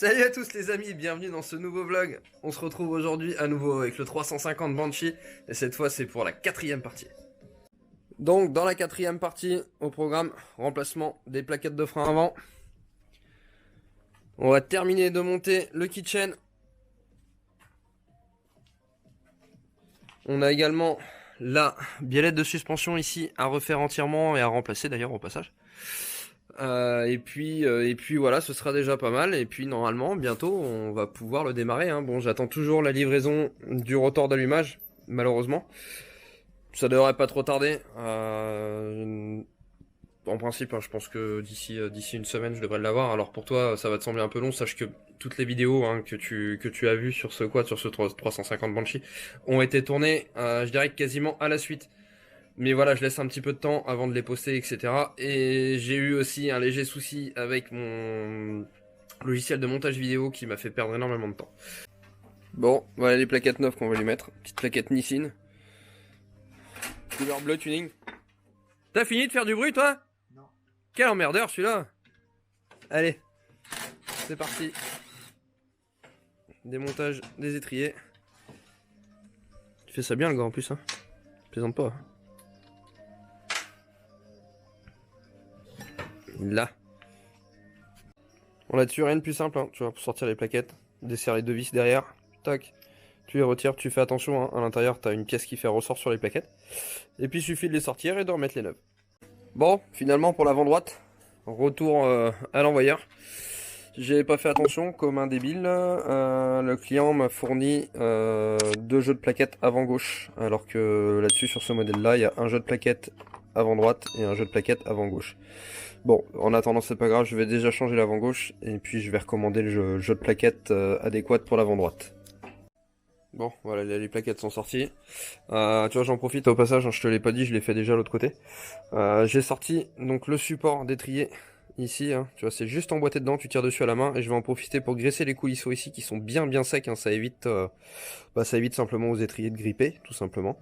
Salut à tous les amis, bienvenue dans ce nouveau vlog. On se retrouve aujourd'hui à nouveau avec le 350 Banshee et cette fois c'est pour la 4e partie. Donc dans la 4e partie, au programme, remplacement des plaquettes de frein avant. On va terminer de monter le kitchen. On a également la biellette de suspension ici à refaire entièrement et à remplacer d'ailleurs au passage. Et puis voilà, ce sera déjà pas mal. Et puis normalement, bientôt, on va pouvoir le démarrer. Hein. Bon, j'attends toujours la livraison du rotor d'allumage, malheureusement. Ça devrait pas trop tarder. En principe, hein, je pense que d'ici une semaine, je devrais l'avoir. Alors pour toi, ça va te sembler un peu long. Sache que toutes les vidéos hein, que tu as vues sur ce quad, sur ce 350 Banshee, ont été tournées, je dirais quasiment à la suite. Mais voilà, je laisse un petit peu de temps avant de les poster, etc. Et j'ai eu aussi un léger souci avec mon logiciel de montage vidéo qui m'a fait perdre énormément de temps. Bon, voilà les plaquettes neuves qu'on va lui mettre. Petite plaquette Nissin. Couleur bleu tuning. T'as fini de faire du bruit, toi? Non. Quel emmerdeur, celui-là. Allez, c'est parti. Démontage des étriers. Tu fais ça bien, le gars, en plus, hein. Plaisante pas. Là. On là-dessus, rien de plus simple, hein, tu vois, pour sortir les plaquettes, desserrer les deux vis derrière, tac, tu les retires, tu fais attention, hein, à l'intérieur, tu as une pièce qui fait ressort sur les plaquettes, et puis il suffit de les sortir et de remettre les neuves. Bon, finalement, pour l'avant droite, retour à l'envoyeur. J'ai pas fait attention, comme un débile, le client m'a fourni 2 jeux de plaquettes avant gauche, alors que là-dessus, sur ce modèle-là, il y a un jeu de plaquettes avant droite et un jeu de plaquettes avant gauche. Bon, en attendant, c'est pas grave, je vais déjà changer l'avant gauche et puis je vais recommander le jeu de plaquettes adéquat pour l'avant droite. Bon, voilà, les plaquettes sont sorties. Tu vois, j'en profite au passage, hein, je te l'ai pas dit, je l'ai fait déjà à l'autre côté. J'ai sorti donc le support d'étrier ici, hein, tu vois, c'est juste emboîté dedans, tu tires dessus à la main et je vais en profiter pour graisser les coulisseaux ici qui sont bien secs, hein, ça évite simplement aux étriers de gripper, tout simplement.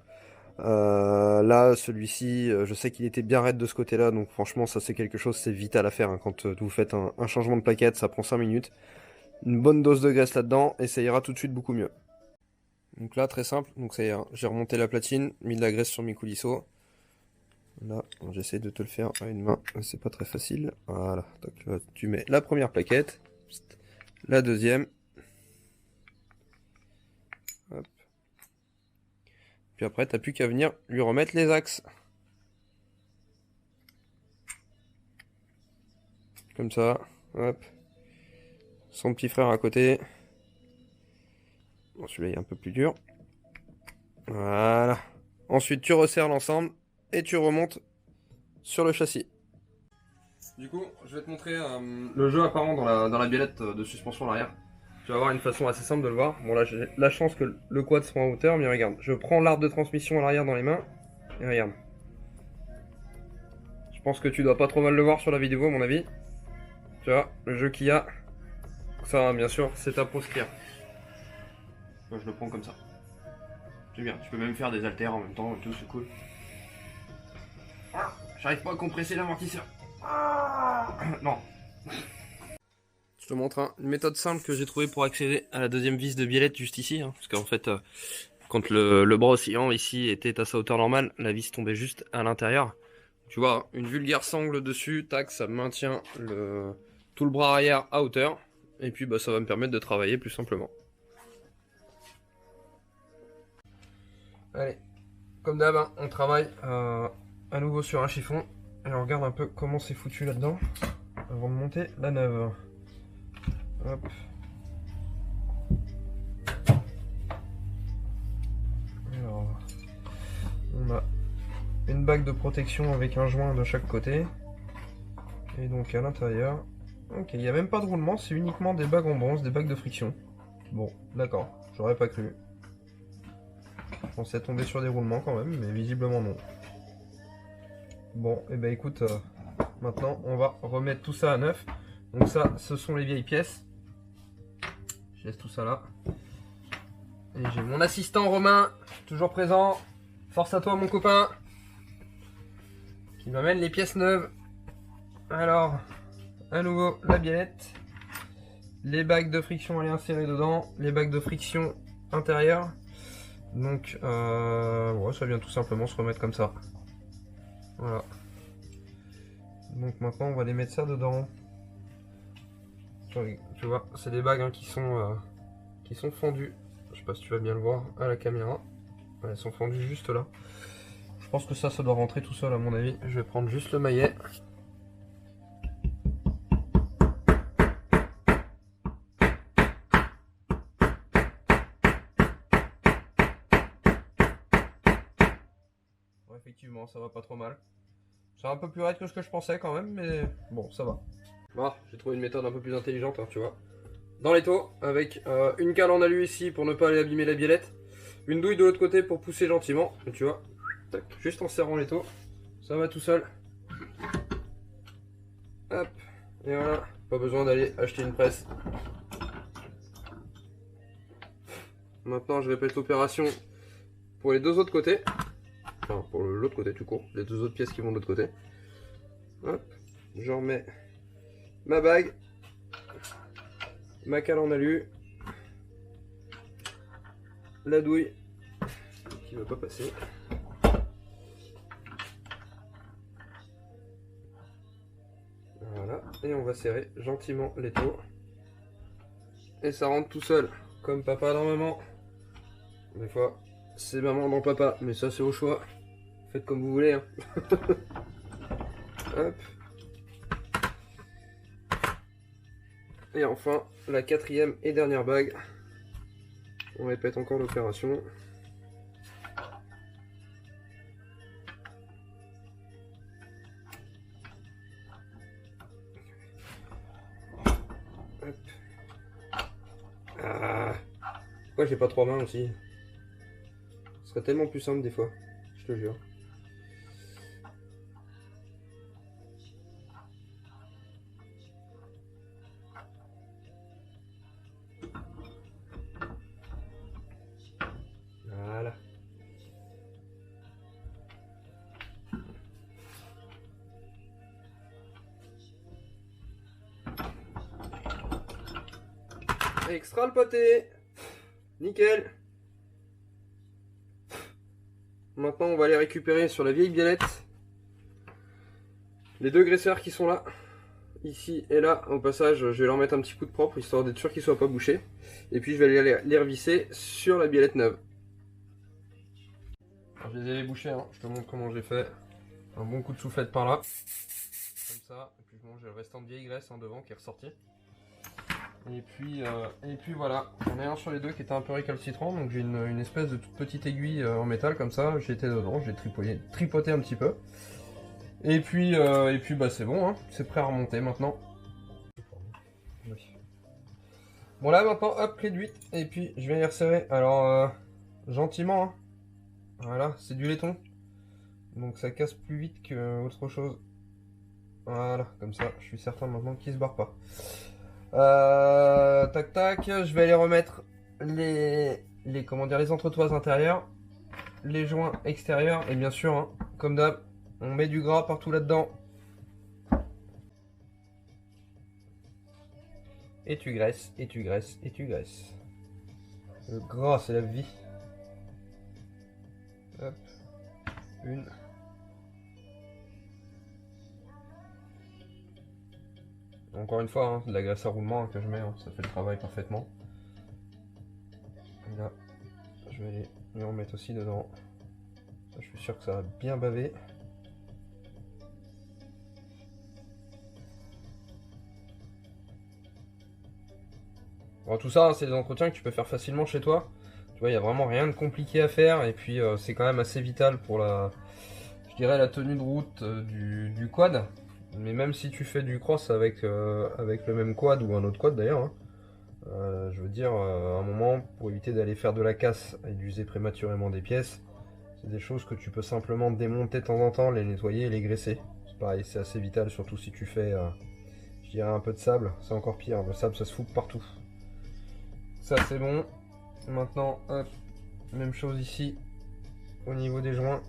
Là, celui-ci, je sais qu'il était bien raide de ce côté-là, donc franchement, ça c'est quelque chose, c'est vital à faire. Hein. Quand vous faites un changement de plaquette, ça prend 5 minutes. Une bonne dose de graisse là-dedans, et ça ira tout de suite beaucoup mieux. Donc là, très simple, donc ça y est, hein. J'ai remonté la platine, mis de la graisse sur mes coulisseaux. Là, j'essaie de te le faire à une main, c'est pas très facile. Voilà, donc là, tu mets la première plaquette, la deuxième. Hop. Puis après, t'as plus qu'à venir lui remettre les axes. Comme ça, hop. Son petit frère à côté. Bon, celui-là est un peu plus dur. Voilà. Ensuite, tu resserres l'ensemble et tu remontes sur le châssis. Du coup, je vais te montrer le jeu apparent dans la biellette de suspension à l'arrière. Tu vas avoir une façon assez simple de le voir. Bon, là, j'ai la chance que le quad soit en hauteur, mais regarde. Je prends l'arbre de transmission à l'arrière dans les mains et regarde. Je pense que tu dois pas trop mal le voir sur la vidéo, à mon avis. Tu vois, le jeu qu'il y a. Ça, bien sûr, c'est à proscrire. Moi, je le prends comme ça. C'est bien, tu peux même faire des haltères en même temps et tout, c'est cool. J'arrive pas à compresser l'amortisseur. Non. Je te montre une méthode simple que j'ai trouvée pour accéder à la deuxième vis de biellette juste ici. Hein, parce qu'en fait, quand le bras oscillant ici était à sa hauteur normale, la vis tombait juste à l'intérieur. Tu vois, une vulgaire sangle dessus, tac, ça maintient tout le bras arrière à hauteur. Et puis bah, ça va me permettre de travailler plus simplement. Allez, comme d'hab, hein, on travaille à nouveau sur un chiffon. Et on regarde un peu comment c'est foutu là-dedans avant de monter la neuve. Hop. Alors, on a une bague de protection avec un joint de chaque côté. Et donc à l'intérieur, ok, il n'y a même pas de roulement, c'est uniquement des bagues en bronze, des bagues de friction. Bon, d'accord, j'aurais pas cru. Je pensais tomber sur des roulements quand même, mais visiblement non. Bon, et ben écoute, maintenant on va remettre tout ça à neuf. Donc ça, ce sont les vieilles pièces. Je laisse tout ça là. Et j'ai mon assistant Romain, toujours présent. Force à toi mon copain. Qui m'amène les pièces neuves. Alors, à nouveau la biellette. les bagues de friction à les insérer dedans, les bagues de friction intérieures. Donc ouais, ça vient tout simplement se remettre comme ça. Voilà. Donc maintenant on va les mettre ça dedans. Tu vois, c'est des bagues hein, qui sont fendues. Je sais pas si tu vas bien le voir à la caméra. Elles sont fendues juste là. Je pense que ça doit rentrer tout seul à mon avis. Je vais prendre juste le maillet. Ouais, effectivement, ça va pas trop mal. C'est un peu plus raide que ce que je pensais quand même, mais bon, ça va. Bon, j'ai trouvé une méthode un peu plus intelligente, hein, tu vois. Dans l'étau, avec une cale en alu ici pour ne pas aller abîmer la biellette. Une douille de l'autre côté pour pousser gentiment, tu vois. Tac, juste en serrant l'étau, ça va tout seul. Hop, et voilà, pas besoin d'aller acheter une presse. Maintenant, je répète l'opération pour les deux autres côtés. Enfin, pour l'autre côté tout court, les deux autres pièces qui vont de l'autre côté. Hop, je remets ma bague, ma cale en alu, la douille qui ne va pas passer. Voilà, et on va serrer gentiment l'étau. Et ça rentre tout seul, comme papa dans maman. Des fois, c'est maman dans papa, mais ça c'est au choix. Faites comme vous voulez. Hein. Hop. Et enfin, la quatrième et dernière bague. On répète encore l'opération. Hop. Ah. Pourquoi j'ai pas trois mains aussi? Ce serait tellement plus simple des fois, je te jure. Voilà. Extra le pâté. Nickel. Maintenant, on va aller récupérer sur la vieille biellette les deux graisseurs qui sont là, ici et là. Au passage, je vais leur mettre un petit coup de propre histoire d'être sûr qu'ils ne soient pas bouchés. Et puis, je vais aller les revisser sur la biellette neuve. Alors, je les ai bouchés, hein. Je te montre comment j'ai fait. Un bon coup de soufflette par là, comme ça. Et puis, bon, j'ai le restant de vieille graisse hein, devant qui est ressorti. Et puis voilà, j'en ai un sur les deux qui était un peu récalcitrant, donc j'ai une espèce de toute petite aiguille en métal comme ça, j'ai été dedans, j'ai tripoté un petit peu. Et puis bah c'est bon, hein, c'est prêt à remonter maintenant. Bon là maintenant, hop, clé de 8, et puis je vais les resserrer, alors gentiment, hein. Voilà, c'est du laiton, donc ça casse plus vite qu'autre chose. Voilà, comme ça, je suis certain maintenant qu'il se barre pas. Tac tac, je vais aller remettre les entretoises intérieures, les joints extérieurs et bien sûr, hein, comme d'hab, on met du gras partout là-dedans. Et tu graisses, et tu graisses, et tu graisses. Le gras, c'est la vie. Hop, une. Encore une fois, hein, de la graisse à roulement hein, que je mets, hein, ça fait le travail parfaitement. Et là, je vais les remettre aussi dedans. Ça, je suis sûr que ça va bien baver. Bon, tout ça, hein, c'est des entretiens que tu peux faire facilement chez toi. Tu vois, il n'y a vraiment rien de compliqué à faire. Et puis, c'est quand même assez vital pour je dirais, la tenue de route du quad. Mais même si tu fais du cross avec le même quad ou un autre quad d'ailleurs, hein, je veux dire, à un moment, pour éviter d'aller faire de la casse et d'user prématurément des pièces, c'est des choses que tu peux simplement démonter de temps en temps, les nettoyer et les graisser. C'est pareil, c'est assez vital, surtout si tu fais, je dirais, un peu de sable. C'est encore pire, le sable ça se fout partout. Ça c'est bon. Maintenant, hop, même chose ici, au niveau des joints.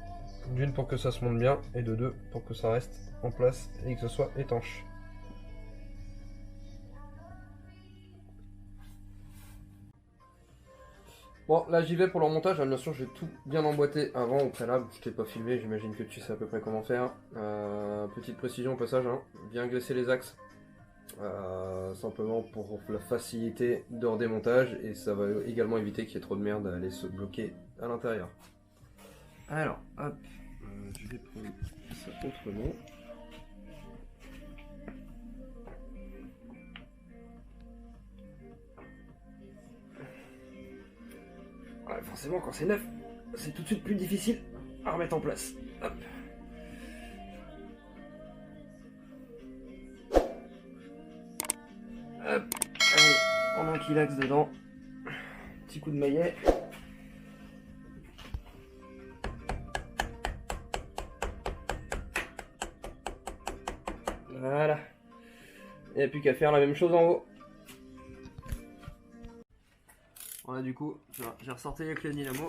D'une pour que ça se monte bien, et de deux pour que ça reste en place et que ce soit étanche. Bon, là j'y vais pour le montage. Bien sûr, j'ai tout bien emboîté avant au préalable. Je t'ai pas filmé, j'imagine que tu sais à peu près comment faire. Petite précision au passage, hein. Bien graisser les axes. Simplement pour la facilité de redémontage, et ça va également éviter qu'il y ait trop de merde à aller se bloquer à l'intérieur. Alors, hop, je vais prendre ça autrement. Ouais, forcément, quand c'est neuf, c'est tout de suite plus difficile à remettre en place. Hop. Hop. Allez, on enquilaxe dedans. Petit coup de maillet. Voilà. Il n'y a plus qu'à faire la même chose en haut. Voilà, du coup, j'ai ressorti les clés dynamo.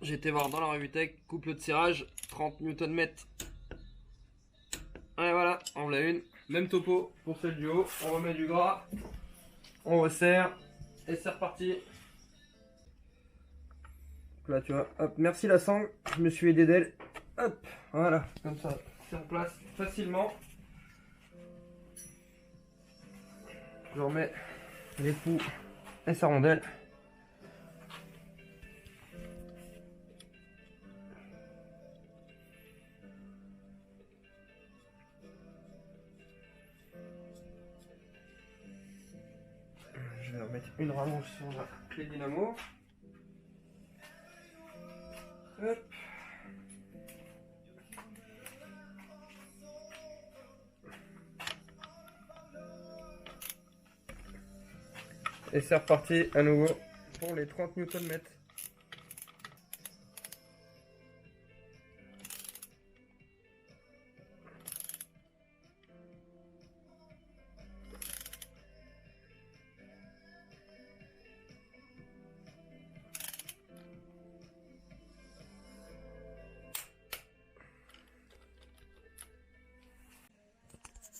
J'ai été voir dans la revue Tech, couple de serrage, 30 Nm. Et voilà, on voilà une. Même topo pour celle du haut. On remet du gras, on resserre, et c'est reparti. Donc là, tu vois, hop, merci la sangle, je me suis aidé d'elle. Hop, voilà, comme ça, c'est en place facilement. Je remets l'époux et sa rondelle. Je vais remettre une rallonge sur la clé dynamo. Hop. Et c'est reparti à nouveau pour les 30 Nm.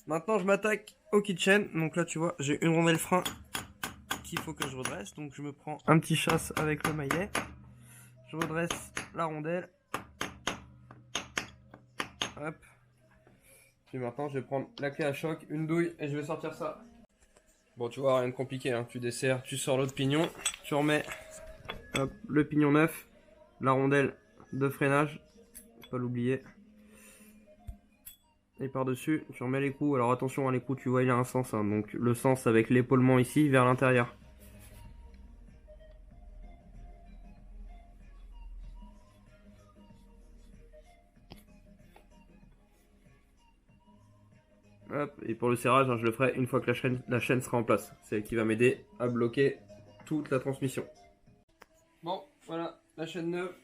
Maintenant je m'attaque au kitchen. Donc là tu vois j'ai une rondelle frein qu'il faut que je redresse. Donc je me prends un petit chasse avec le maillet. Je redresse la rondelle. Hop. Puis maintenant je vais prendre la clé à choc, une douille et je vais sortir ça. Bon tu vois rien de compliqué, hein. Tu desserres, tu sors l'autre pignon. Tu remets hop, le pignon neuf. La rondelle de freinage. Faut pas l'oublier. Et par-dessus, tu remets l'écrou. Alors attention, l'écrou, tu vois, il a un sens. Hein. Donc le sens avec l'épaulement ici vers l'intérieur. Hop. Et pour le serrage, hein, je le ferai une fois que la chaîne sera en place. C'est elle qui va m'aider à bloquer toute la transmission. Bon, voilà, la chaîne neuve.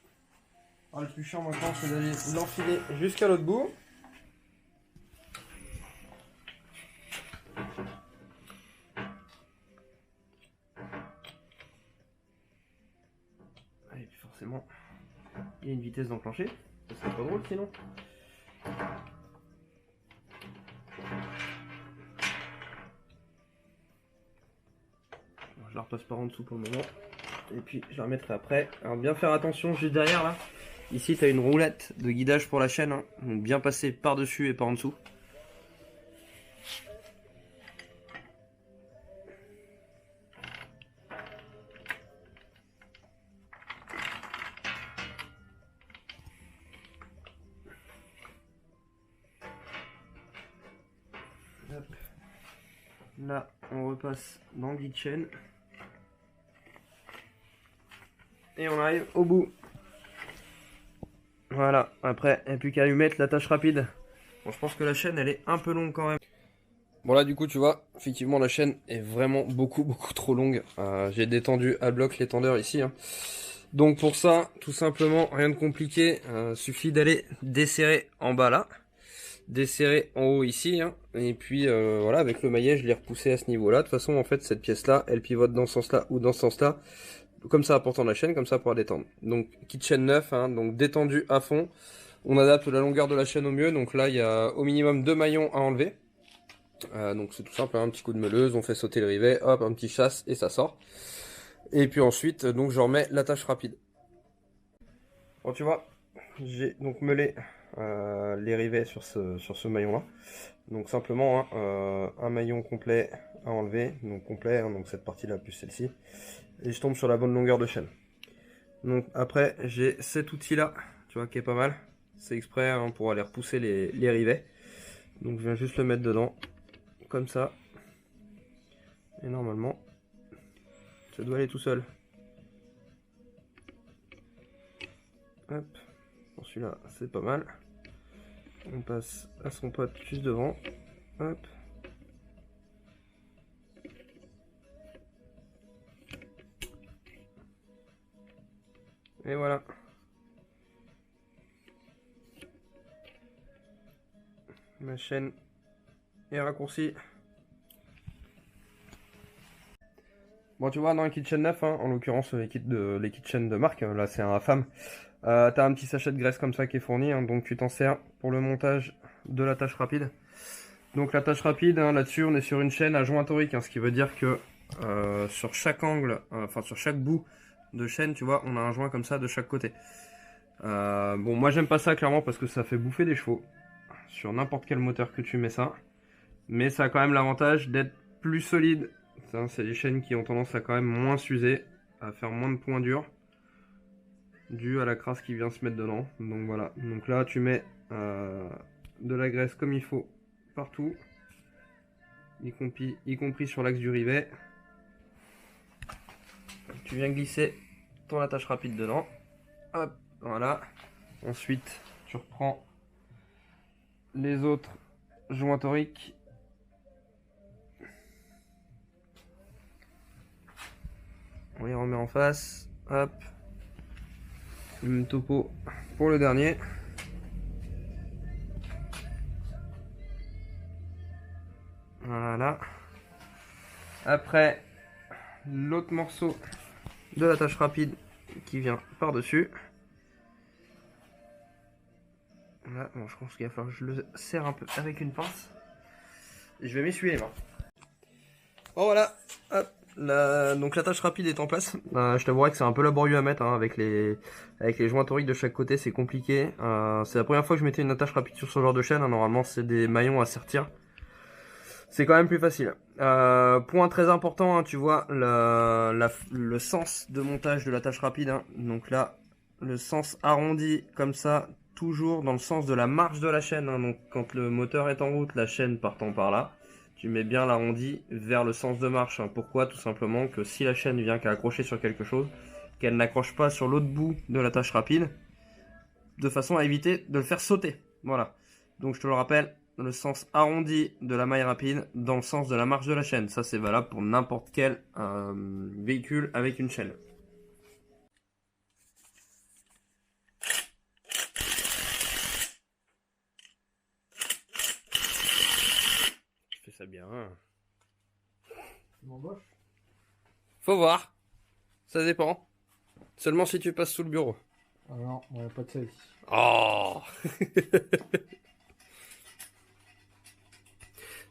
Alors, le plus chiant maintenant, c'est d'aller l'enfiler jusqu'à l'autre bout. Et puis forcément, il y a une vitesse d'enclencher. Ça serait pas drôle sinon. Je la repasse par en dessous pour le moment. Et puis je la remettrai après. Alors bien faire attention juste derrière là. Ici tu as une roulette de guidage pour la chaîne. Hein. Donc bien passer par dessus et par en dessous. Hop. Là on repasse dans le guide chaîne. Et on arrive au bout. Voilà, après, il n'y a plus qu'à lui mettre la tâche rapide. Bon, je pense que la chaîne, elle est un peu longue quand même. Bon là, du coup, tu vois, effectivement, la chaîne est vraiment beaucoup trop longue. J'ai détendu à bloc l'étendeur ici. Hein. Donc pour ça, tout simplement, rien de compliqué. Suffit d'aller desserrer en bas là. Desserrer en haut ici. Hein. Et puis, voilà, avec le maillet, je l'ai repoussé à ce niveau-là. De toute façon, en fait, cette pièce-là, elle pivote dans ce sens-là ou dans ce sens-là. Comme ça, apportant la chaîne, comme ça, pour détendre. Donc, kit chaîne neuf, hein, donc détendu à fond. On adapte la longueur de la chaîne au mieux. Donc là, il y a au minimum 2 maillons à enlever. Donc c'est tout simple, hein, un petit coup de meuleuse, on fait sauter le rivet, hop, un petit chasse et ça sort. Et puis ensuite, donc je remets l'attache rapide. Bon, tu vois, j'ai donc meulé les rivets sur ce maillon-là. Donc simplement un maillon complet à enlever, donc complet, hein, donc cette partie-là plus celle-ci. Et je tombe sur la bonne longueur de chaîne. Donc après, j'ai cet outil-là, tu vois, qui est pas mal. C'est exprès hein, pour aller repousser les rivets. Donc je viens juste le mettre dedans, comme ça. Et normalement, ça doit aller tout seul. Hop, bon, celui-là, c'est pas mal. On passe à son pote juste devant. Hop. Et voilà. Ma chaîne est raccourcie. Bon, tu vois, dans les kits chaîne neuf, hein, en l'occurrence les kits chaîne de marque, là c'est un AFAM. T'as un petit sachet de graisse comme ça qui est fourni, hein, donc tu t'en sers pour le montage de l'attache rapide. Donc l'attache rapide, hein, là-dessus on est sur une chaîne à joint torique, hein, ce qui veut dire que sur chaque angle, enfin sur chaque bout de chaîne, tu vois, on a un joint comme ça de chaque côté. Bon, moi j'aime pas ça clairement parce que ça fait bouffer des chevaux sur n'importe quel moteur que tu mets ça, mais ça a quand même l'avantage d'être plus solide. C'est des chaînes qui ont tendance à quand même moins s'user, à faire moins de points durs, dû à la crasse qui vient se mettre dedans. Donc voilà, donc là tu mets de la graisse comme il faut partout, y compris sur l'axe du rivet. Tu viens glisser ton attache rapide dedans, hop, voilà. Ensuite tu reprends les autres joints toriques. On les remet en face, hop, même topo pour le dernier. Voilà. Après, l'autre morceau de l'attache rapide qui vient par-dessus. Là, bon, je pense qu'il va falloir que je le serre un peu avec une pince. Et je vais m'essuyer les mains. Bon voilà, hop. Donc l'attache rapide est en place. Je t'avouerai que c'est un peu laborieux à mettre hein, avec les joints toriques de chaque côté, c'est compliqué. C'est la première fois que je mettais une attache rapide sur ce genre de chaîne. Hein. Normalement c'est des maillons à sertir. C'est quand même plus facile. Point très important, hein, tu vois le sens de montage de l'attache rapide. Hein. Donc là, le sens arrondi comme ça, toujours dans le sens de la marche de la chaîne. Hein. Donc quand le moteur est en route, la chaîne partant par là. Tu mets bien l'arrondi vers le sens de marche. Hein. Pourquoi? Tout simplement que si la chaîne vient qu'à accrocher sur quelque chose, qu'elle n'accroche pas sur l'autre bout de l'attache rapide, de façon à éviter de le faire sauter. Voilà. Donc je te le rappelle, le sens arrondi de la maille rapide dans le sens de la marche de la chaîne. Ça c'est valable pour n'importe quel véhicule avec une chaîne. Ça bien. Faut voir. Ça dépend. Seulement si tu passes sous le bureau. Ah non, on n'a pas de ça ici. Oh.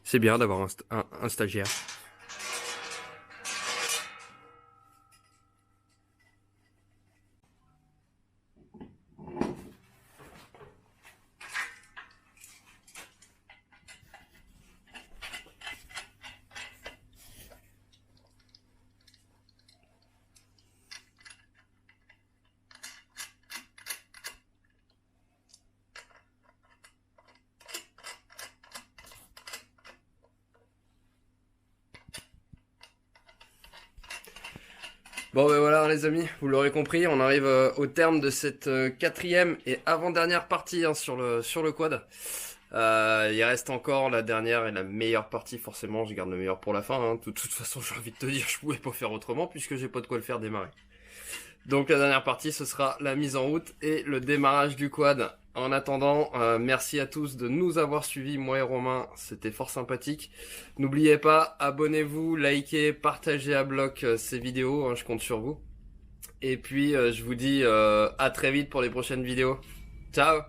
C'est bien d'avoir un stagiaire. Bon ben voilà les amis, vous l'aurez compris, on arrive au terme de cette quatrième et avant-dernière partie hein, sur le quad. Il reste encore la dernière et la meilleure partie, forcément je garde le meilleur pour la fin. Hein. De toute façon j'ai envie de te dire, je pouvais pas faire autrement puisque j'ai pas de quoi le faire démarrer. Donc la dernière partie ce sera la mise en route et le démarrage du quad. En attendant, merci à tous de nous avoir suivis, moi et Romain, c'était fort sympathique. N'oubliez pas, abonnez-vous, likez, partagez à bloc ces vidéos, hein, je compte sur vous. Et puis je vous dis à très vite pour les prochaines vidéos. Ciao!